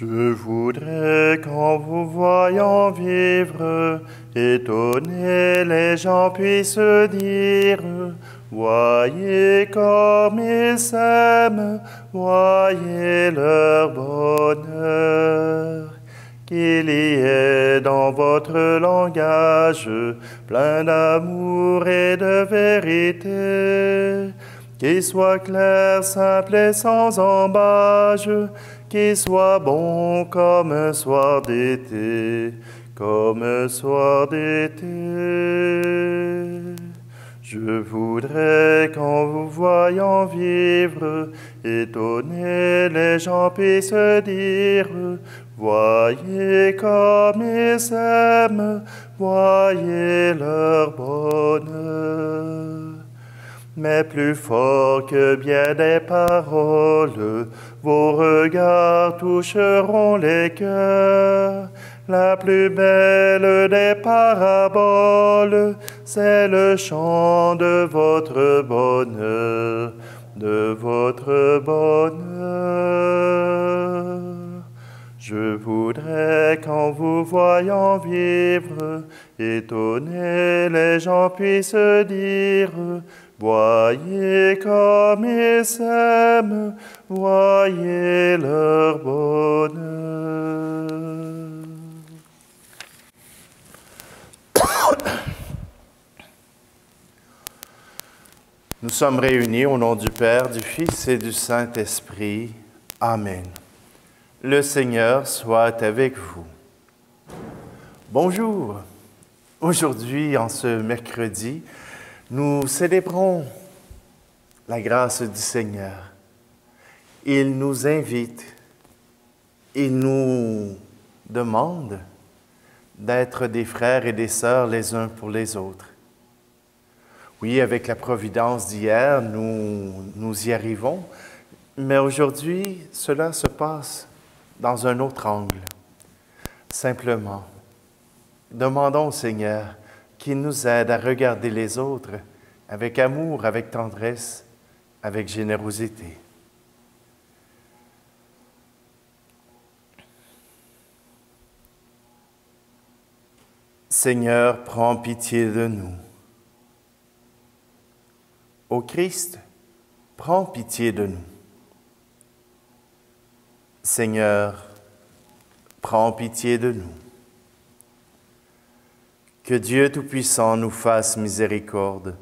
Je voudrais qu'en vous voyant vivre, étonnés les gens puissent dire, voyez comme ils s'aiment, voyez leur bonheur. Qu'il y ait dans votre langage plein d'amour et de vérité, qu'il soit clair, simple et sans embâche, qu'il soit bon comme un soir d'été, comme un soir d'été. Je voudrais qu'en vous voyant vivre, étonnés les gens puissent dire, voyez comme ils s'aiment, voyez leur bonheur. Mais plus fort que bien des paroles, vos regards toucheront les cœurs. La plus belle des paraboles, c'est le chant de votre bonheur, de votre bonheur. Je voudrais qu'en vous voyant vivre, étonnés les gens puissent dire, voyez comme ils s'aiment, voyez leur bonheur. Nous sommes réunis au nom du Père, du Fils et du Saint-Esprit. Amen. Le Seigneur soit avec vous. Bonjour. Aujourd'hui, en ce mercredi, nous célébrons la grâce du Seigneur. Il nous invite, il nous demande d'être des frères et des sœurs les uns pour les autres. Oui, avec la providence d'hier, nous y arrivons, mais aujourd'hui, cela se passe dans un autre angle. Simplement, demandons au Seigneur qu'il nous aide à regarder les autres avec amour, avec tendresse, avec générosité. Seigneur, prends pitié de nous. Ô Christ, prends pitié de nous. Seigneur, prends pitié de nous. Que Dieu Tout-Puissant nous fasse miséricorde,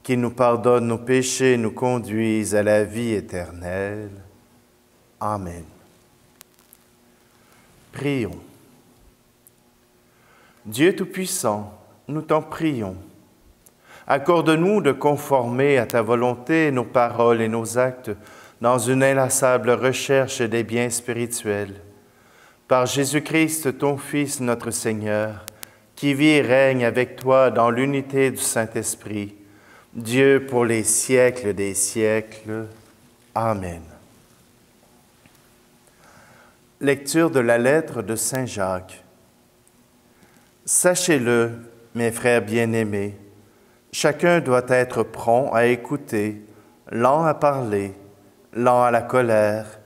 qu'il nous pardonne nos péchés et nous conduise à la vie éternelle. Amen. Prions. Dieu Tout-Puissant, nous t'en prions. Accorde-nous de conformer à ta volonté nos paroles et nos actes dans une inlassable recherche des biens spirituels. Par Jésus-Christ, ton Fils, notre Seigneur, qui vit et règne avec toi dans l'unité du Saint-Esprit, Dieu pour les siècles des siècles. Amen. Lecture de la lettre de Saint Jacques. Sachez-le, mes frères bien-aimés, chacun doit être prompt à écouter, lent à parler, lent à la colère,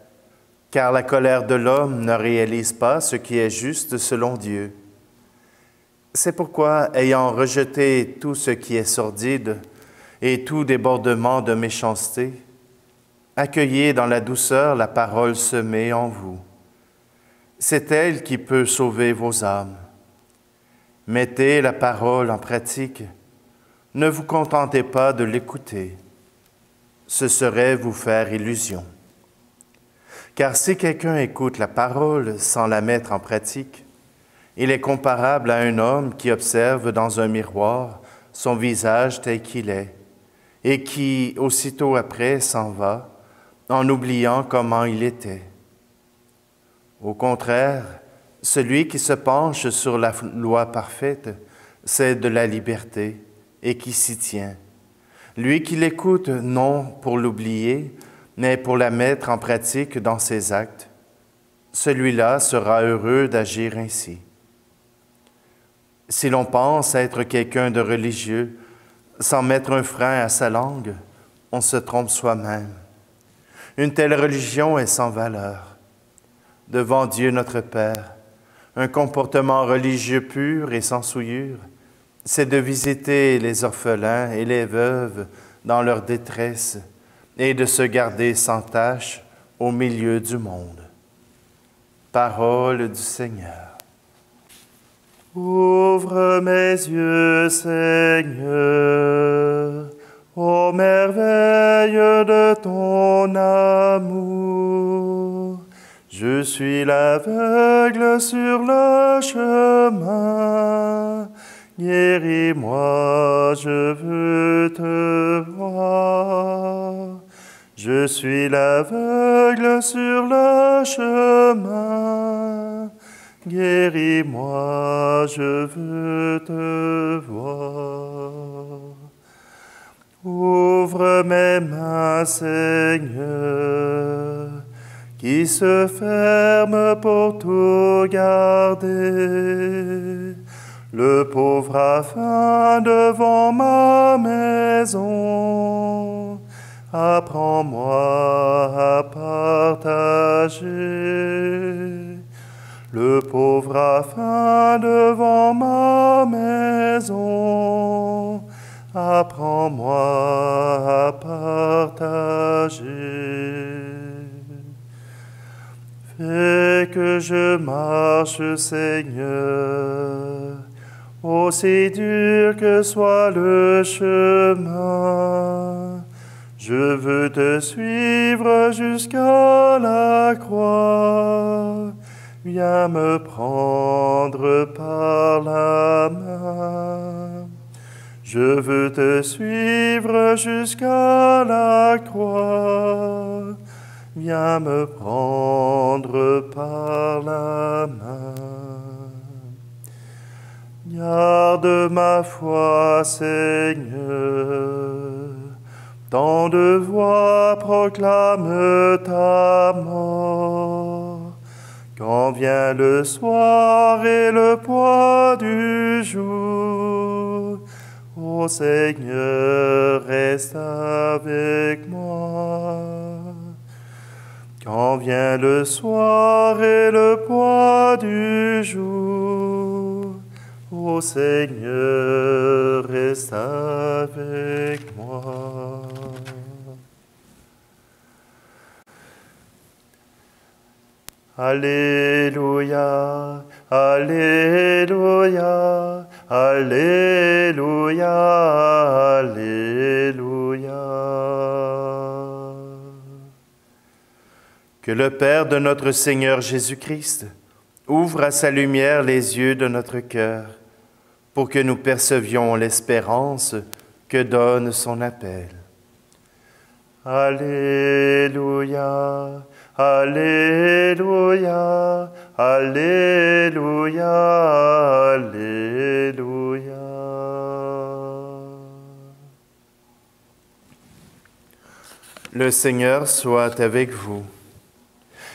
car la colère de l'homme ne réalise pas ce qui est juste selon Dieu. C'est pourquoi, ayant rejeté tout ce qui est sordide et tout débordement de méchanceté, accueillez dans la douceur la parole semée en vous. C'est elle qui peut sauver vos âmes. Mettez la parole en pratique. Ne vous contentez pas de l'écouter. Ce serait vous faire illusion. Car si quelqu'un écoute la parole sans la mettre en pratique, il est comparable à un homme qui observe dans un miroir son visage tel qu'il est, et qui, aussitôt après, s'en va, en oubliant comment il était. Au contraire, celui qui se penche sur la loi parfaite, c'est de la liberté, et qui s'y tient. Lui qui l'écoute non pour l'oublier, mais pour la mettre en pratique dans ses actes, celui-là sera heureux d'agir ainsi. Si l'on pense être quelqu'un de religieux, sans mettre un frein à sa langue, on se trompe soi-même. Une telle religion est sans valeur. devant Dieu notre Père. Un comportement religieux pur et sans souillure, c'est de visiter les orphelins et les veuves dans leur détresse et de se garder sans tache au milieu du monde. Parole du Seigneur. Ouvre mes yeux, Seigneur, ô merveille de ton amour. Je suis l'aveugle sur le chemin. Guéris-moi, je veux te voir. Je suis l'aveugle sur le chemin. Guéris-moi, je veux te voir. Ouvre mes mains, Seigneur, qui se ferment pour tout garder. Le pauvre a faim devant ma maison. Apprends-moi à partager. Le pauvre a faim devant ma maison. Apprends-moi à partager. Fais que je marche, Seigneur, aussi dur que soit le chemin. Je veux te suivre jusqu'à la croix. Viens me prendre par la main. Je veux te suivre jusqu'à la croix. Viens me prendre par la main. Garde ma foi, Seigneur. Tant de voix proclament ta mort. Quand vient le soir et le poids du jour, ô Seigneur, reste avec moi. Quand vient le soir et le poids du jour, ô Seigneur, reste avec moi. Alléluia, Alléluia, Alléluia, Alléluia. Que le Père de notre Seigneur Jésus-Christ ouvre à sa lumière les yeux de notre cœur pour que nous percevions l'espérance que donne son appel. Alléluia, Alléluia, Alléluia, Alléluia. Le Seigneur soit avec vous.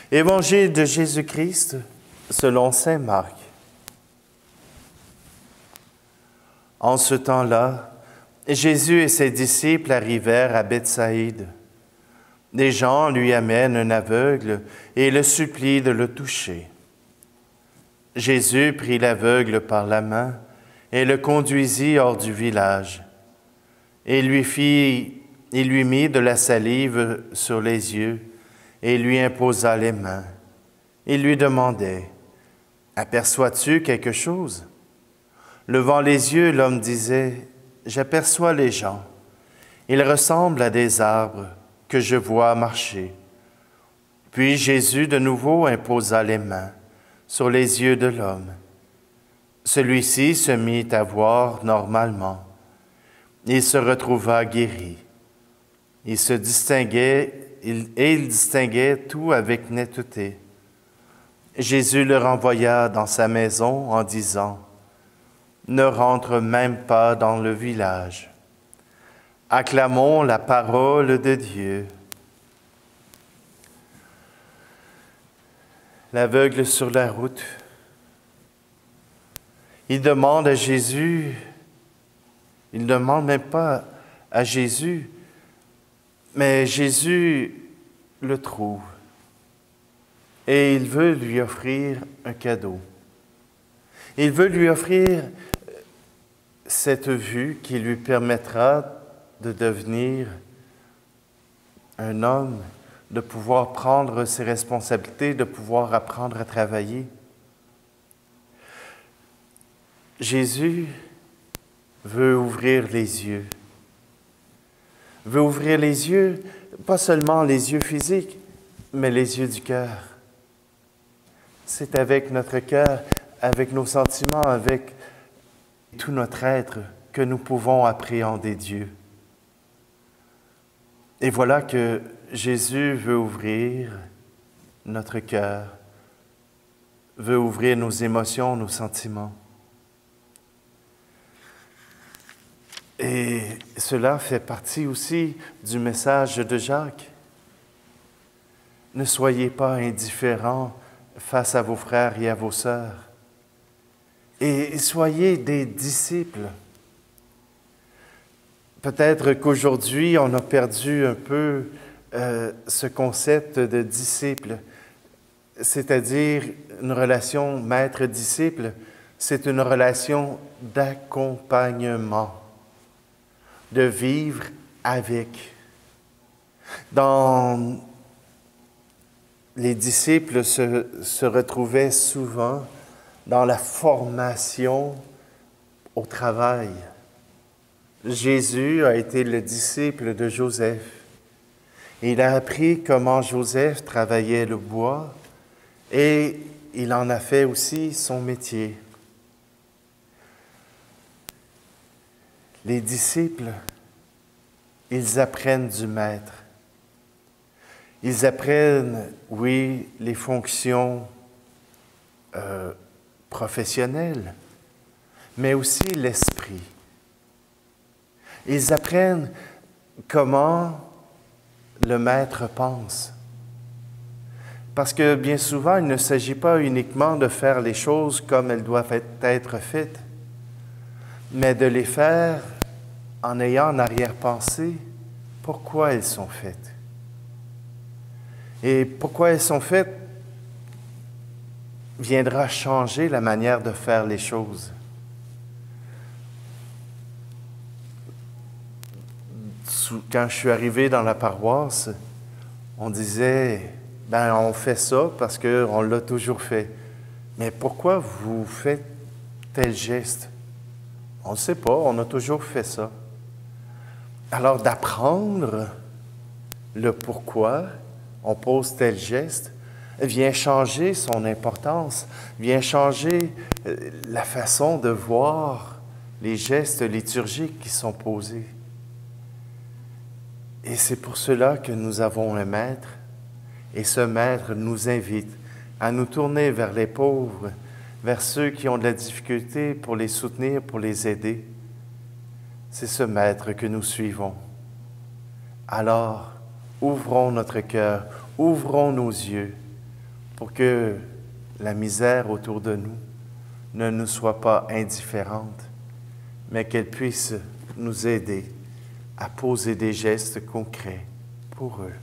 Évangile de Jésus-Christ selon saint Marc. En ce temps-là, Jésus et ses disciples arrivèrent à Bethsaïde. Des gens lui amènent un aveugle et le supplient de le toucher. Jésus prit l'aveugle par la main et le conduisit hors du village. Et il lui mit de la salive sur les yeux et lui imposa les mains. Il lui demandait, « Aperçois-tu quelque chose ?» Levant les yeux, l'homme disait, « J'aperçois les gens. Ils ressemblent à des arbres que je vois marcher. » Puis Jésus de nouveau imposa les mains sur les yeux de l'homme. Celui-ci se mit à voir normalement. Il se retrouva guéri. Il distinguait tout avec netteté. Jésus le renvoya dans sa maison en disant, « Ne rentre même pas dans le village. » Acclamons la parole de Dieu. L'aveugle sur la route. Il demande à Jésus, il ne demande même pas à Jésus, mais Jésus le trouve. et il veut lui offrir un cadeau. Il veut lui offrir cette vue qui lui permettra de devenir un homme, de pouvoir prendre ses responsabilités, de pouvoir apprendre à travailler. Jésus veut ouvrir les yeux. Veut ouvrir les yeux, pas seulement les yeux physiques, mais les yeux du cœur. C'est avec notre cœur, avec nos sentiments, avec tout notre être que nous pouvons appréhender Dieu. Et voilà que Jésus veut ouvrir notre cœur, veut ouvrir nos émotions, nos sentiments. Et cela fait partie aussi du message de Jacques. Ne soyez pas indifférents face à vos frères et à vos sœurs. Et soyez des disciples. Peut-être qu'aujourd'hui, on a perdu un peu ce concept de disciple, c'est-à-dire une relation maître-disciple, c'est une relation d'accompagnement, de vivre avec. Les disciples se retrouvaient souvent dans la formation au travail. Jésus a été le disciple de Joseph. Il a appris comment Joseph travaillait le bois et il en a fait aussi son métier. Les disciples, ils apprennent du maître. Ils apprennent, oui, les fonctions professionnelles, mais aussi l'esprit. Ils apprennent comment le maître pense. Parce que bien souvent, il ne s'agit pas uniquement de faire les choses comme elles doivent être faites, mais de les faire en ayant en arrière-pensée pourquoi elles sont faites. Et pourquoi elles sont faites viendra changer la manière de faire les choses. Quand je suis arrivé dans la paroisse, on disait, on fait ça parce qu'on l'a toujours fait. Mais pourquoi vous faites tel geste? On ne sait pas, on a toujours fait ça. Alors d'apprendre le pourquoi on pose tel geste vient changer son importance, vient changer la façon de voir les gestes liturgiques qui sont posés. Et c'est pour cela que nous avons un maître, et ce maître nous invite à nous tourner vers les pauvres, vers ceux qui ont de la difficulté pour les soutenir, pour les aider. C'est ce maître que nous suivons. Alors, ouvrons notre cœur, ouvrons nos yeux pour que la misère autour de nous ne nous soit pas indifférente, mais qu'elle puisse nous aider à poser des gestes concrets pour eux.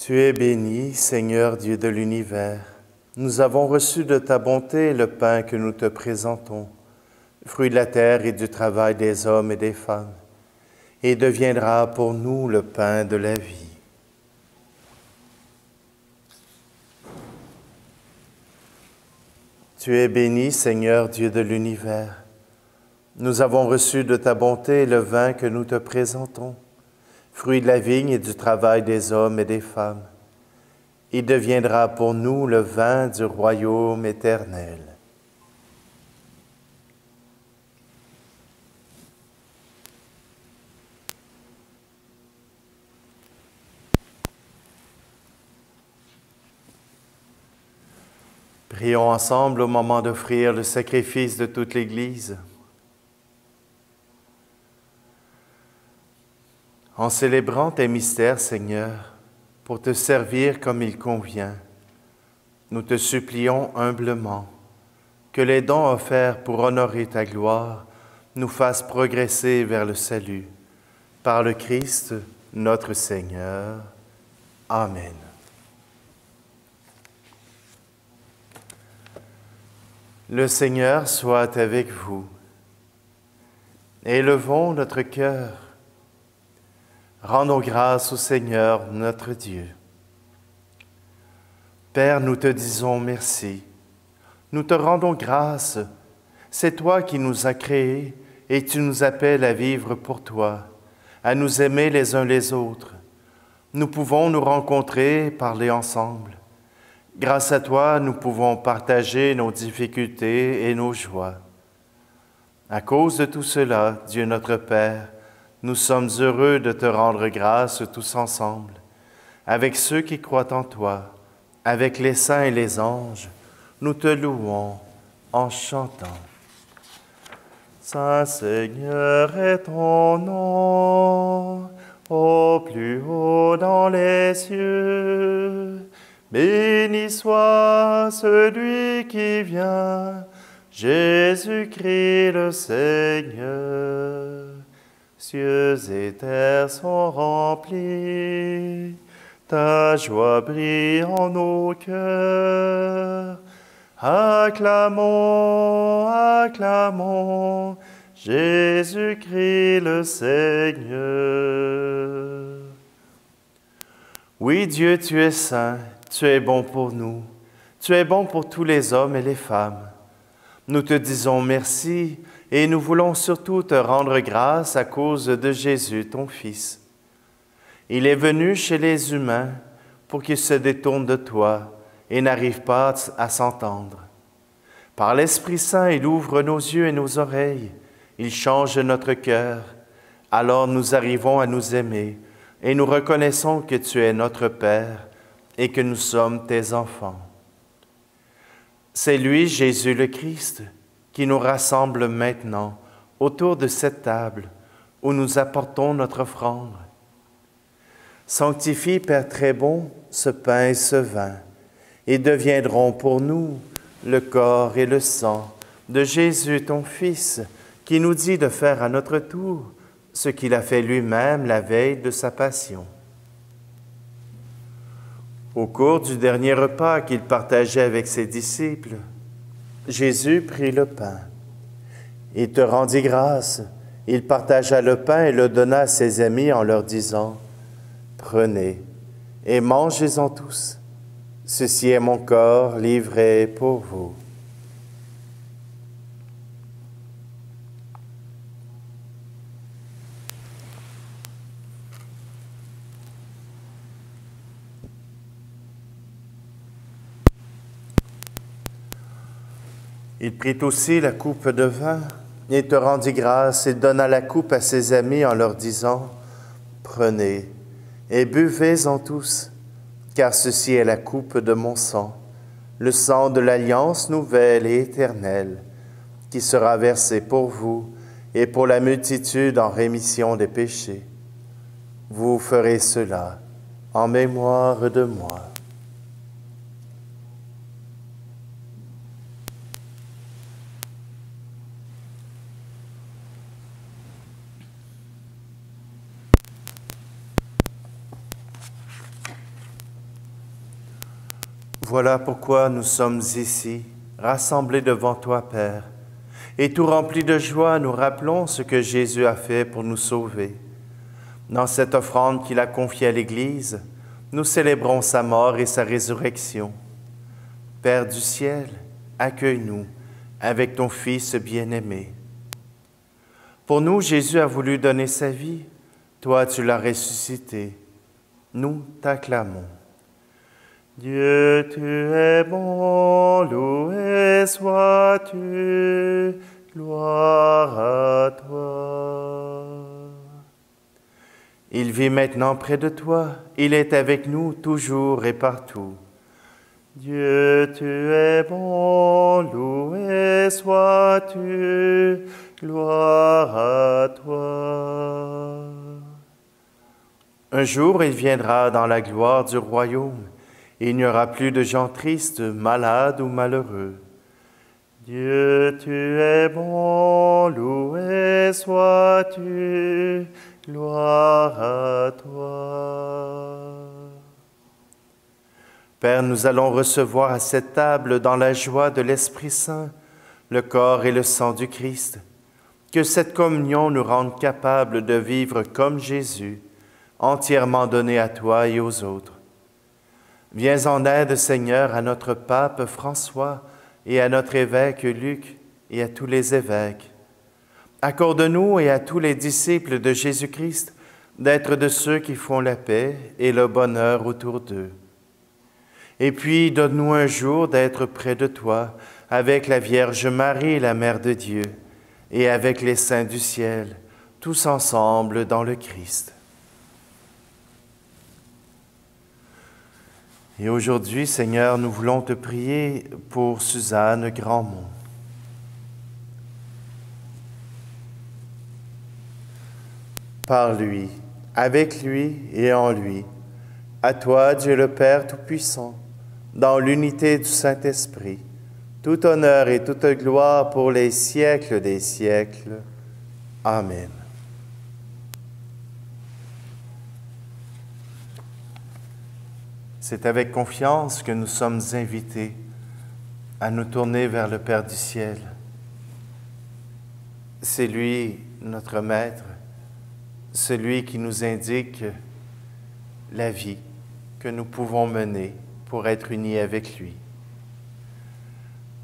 Tu es béni, Seigneur Dieu de l'univers. Nous avons reçu de ta bonté le pain que nous te présentons, fruit de la terre et du travail des hommes et des femmes, et deviendra pour nous le pain de la vie. Tu es béni, Seigneur Dieu de l'univers. Nous avons reçu de ta bonté le vin que nous te présentons, fruit de la vigne et du travail des hommes et des femmes, Il deviendra pour nous le vin du royaume éternel. Prions ensemble au moment d'offrir le sacrifice de toute l'Église. En célébrant tes mystères, Seigneur, pour te servir comme il convient, nous te supplions humblement que les dons offerts pour honorer ta gloire nous fassent progresser vers le salut. Par le Christ, notre Seigneur. Amen. Le Seigneur soit avec vous. Élevons notre cœur. Rendons grâce au Seigneur notre Dieu. Père, nous te disons merci. Nous te rendons grâce. C'est toi qui nous as créés et tu nous appelles à vivre pour toi, à nous aimer les uns les autres. Nous pouvons nous rencontrer, parler ensemble. Grâce à toi, nous pouvons partager nos difficultés et nos joies. À cause de tout cela, Dieu notre Père, nous sommes heureux de te rendre grâce tous ensemble, avec ceux qui croient en toi, avec les saints et les anges, nous te louons en chantant. Saint Seigneur est ton nom, au plus haut dans les cieux. Béni soit celui qui vient, Jésus-Christ le Seigneur. Cieux et terre sont remplis, ta joie brille en nos cœurs. Acclamons, acclamons, Jésus-Christ le Seigneur. Oui, Dieu, tu es saint, tu es bon pour nous, tu es bon pour tous les hommes et les femmes. Nous te disons merci et nous voulons surtout te rendre grâce à cause de Jésus, ton Fils. Il est venu chez les humains pour qu'ils se détournent de toi et n'arrivent pas à s'entendre. Par l'Esprit Saint, il ouvre nos yeux et nos oreilles, il change notre cœur, alors nous arrivons à nous aimer et nous reconnaissons que tu es notre Père et que nous sommes tes enfants. C'est lui, Jésus le Christ, qui nous rassemble maintenant autour de cette table où nous apportons notre offrande. Sanctifie, Père très bon, ce pain et ce vin, et deviendront pour nous le corps et le sang de Jésus, ton Fils, qui nous dit de faire à notre tour ce qu'il a fait lui-même la veille de sa passion. Au cours du dernier repas qu'il partageait avec ses disciples, Jésus prit le pain. Il te rendit grâce. Il partagea le pain et le donna à ses amis en leur disant, « Prenez et mangez-en tous. Ceci est mon corps livré pour vous. » Il prit aussi la coupe de vin et te rendit grâce et donna la coupe à ses amis en leur disant, « Prenez et buvez-en tous, car ceci est la coupe de mon sang, le sang de l'alliance nouvelle et éternelle, qui sera versé pour vous et pour la multitude en rémission des péchés. Vous ferez cela en mémoire de moi. » Voilà pourquoi nous sommes ici, rassemblés devant toi, Père, et tout remplis de joie, nous rappelons ce que Jésus a fait pour nous sauver. Dans cette offrande qu'il a confiée à l'Église, nous célébrons sa mort et sa résurrection. Père du ciel, accueille-nous avec ton Fils bien-aimé. Pour nous, Jésus a voulu donner sa vie. Toi, tu l'as ressuscité. Nous t'acclamons. Dieu, tu es bon, loué sois-tu, gloire à toi. Il vit maintenant près de toi, il est avec nous toujours et partout. Dieu, tu es bon, loué sois-tu, gloire à toi. Un jour, il viendra dans la gloire du royaume. Il n'y aura plus de gens tristes, malades ou malheureux. Dieu, tu es bon, loué sois-tu, gloire à toi. Père, nous allons recevoir à cette table, dans la joie de l'Esprit Saint, le corps et le sang du Christ. Que cette communion nous rende capables de vivre comme Jésus, entièrement donné à toi et aux autres. Viens en aide, Seigneur, à notre pape François et à notre évêque Luc et à tous les évêques. Accorde-nous et à tous les disciples de Jésus-Christ d'être de ceux qui font la paix et le bonheur autour d'eux. Et puis, donne-nous un jour d'être près de toi avec la Vierge Marie, la Mère de Dieu, et avec les saints du ciel, tous ensemble dans le Christ. Et aujourd'hui, Seigneur, nous voulons te prier pour Suzanne Grandmont. Par lui, avec lui et en lui, à toi, Dieu le Père Tout-Puissant, dans l'unité du Saint-Esprit, tout honneur et toute gloire pour les siècles des siècles. Amen. C'est avec confiance que nous sommes invités à nous tourner vers le Père du ciel. C'est lui, notre Maître, celui qui nous indique la vie que nous pouvons mener pour être unis avec lui.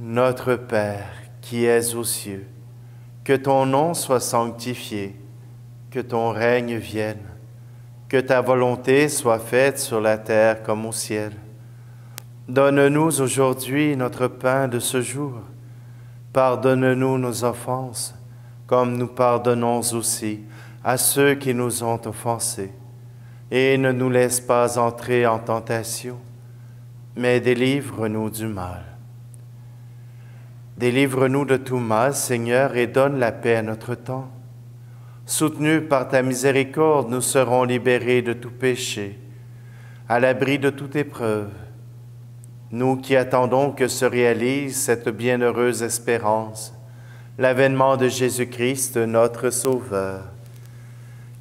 Notre Père qui es aux cieux, que ton nom soit sanctifié, que ton règne vienne. Que ta volonté soit faite sur la terre comme au ciel. Donne-nous aujourd'hui notre pain de ce jour. Pardonne-nous nos offenses, comme nous pardonnons aussi à ceux qui nous ont offensés. Et ne nous laisse pas entrer en tentation, mais délivre-nous du mal. Délivre-nous de tout mal, Seigneur, et donne la paix à notre temps. Soutenus par ta miséricorde, nous serons libérés de tout péché, à l'abri de toute épreuve. Nous qui attendons que se réalise cette bienheureuse espérance, l'avènement de Jésus-Christ, notre Sauveur.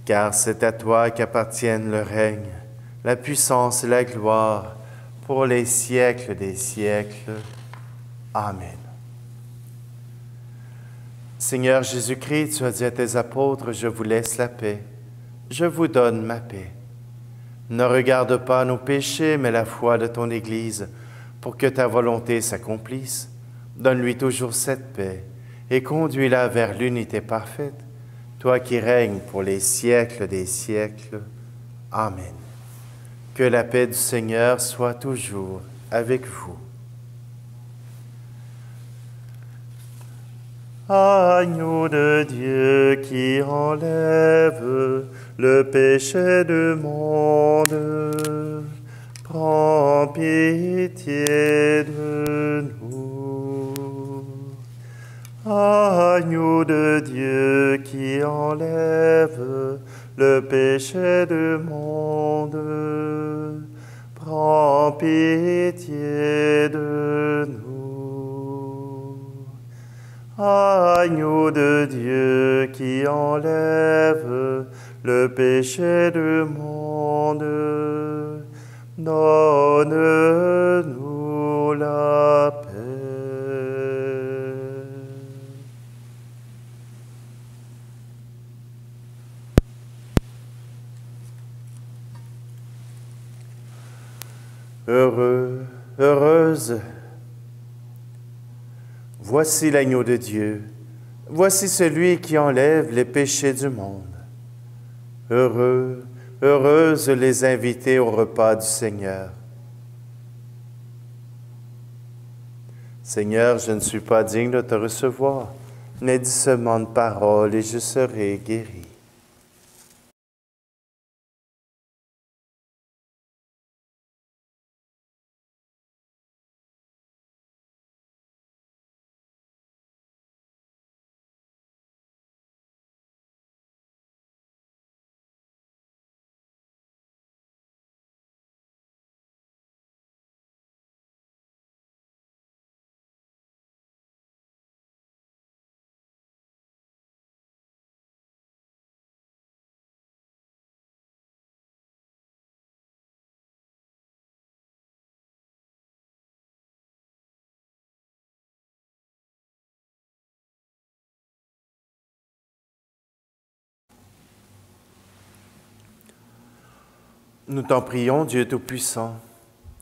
Car c'est à toi qu'appartiennent le règne, la puissance et la gloire, pour les siècles des siècles. Amen. Seigneur Jésus-Christ, tu as dit à tes apôtres, je vous laisse la paix, je vous donne ma paix. Ne regarde pas nos péchés, mais la foi de ton Église, pour que ta volonté s'accomplisse. Donne-lui toujours cette paix et conduis-la vers l'unité parfaite, toi qui règnes pour les siècles des siècles. Amen. Que la paix du Seigneur soit toujours avec vous. Agneau de Dieu qui enlève le péché du monde, prends pitié de nous. Agneau de Dieu qui enlève le péché du monde, prends pitié de nous. Agneau de Dieu qui enlève le péché du monde, donne-nous la paix. Heureux, heureuse, voici l'agneau de Dieu, voici celui qui enlève les péchés du monde. Heureux, heureuses les invités au repas du Seigneur. Seigneur, je ne suis pas digne de te recevoir, mais dis seulement une parole et je serai guéri. Nous t'en prions, Dieu Tout-Puissant,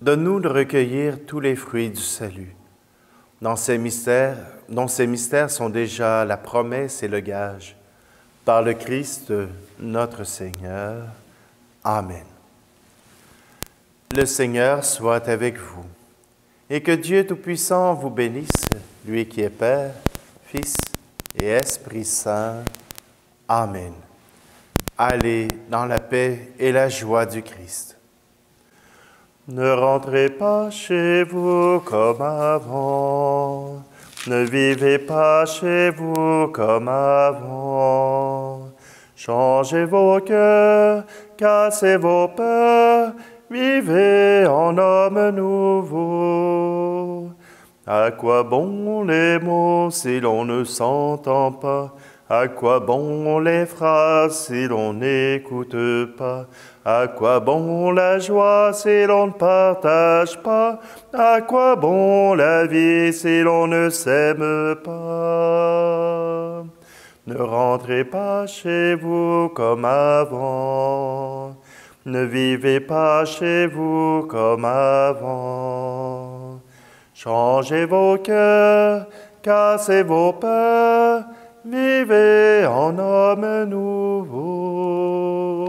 donne-nous de recueillir tous les fruits du salut, dont ces mystères sont déjà la promesse et le gage. Par le Christ, notre Seigneur. Amen. Le Seigneur soit avec vous, et que Dieu Tout-Puissant vous bénisse, lui qui est Père, Fils et Esprit Saint. Amen. Allez dans la paix et la joie du Christ. Ne rentrez pas chez vous comme avant, ne vivez pas chez vous comme avant. Changez vos cœurs, cassez vos peurs, vivez en homme nouveau. À quoi bon les mots si l'on ne s'entend pas? À quoi bon les phrases si l'on n'écoute pas? À quoi bon la joie si l'on ne partage pas? À quoi bon la vie si l'on ne s'aime pas? Ne rentrez pas chez vous comme avant, ne vivez pas chez vous comme avant. Changez vos cœurs, cassez vos peurs, vivez en homme nouveau.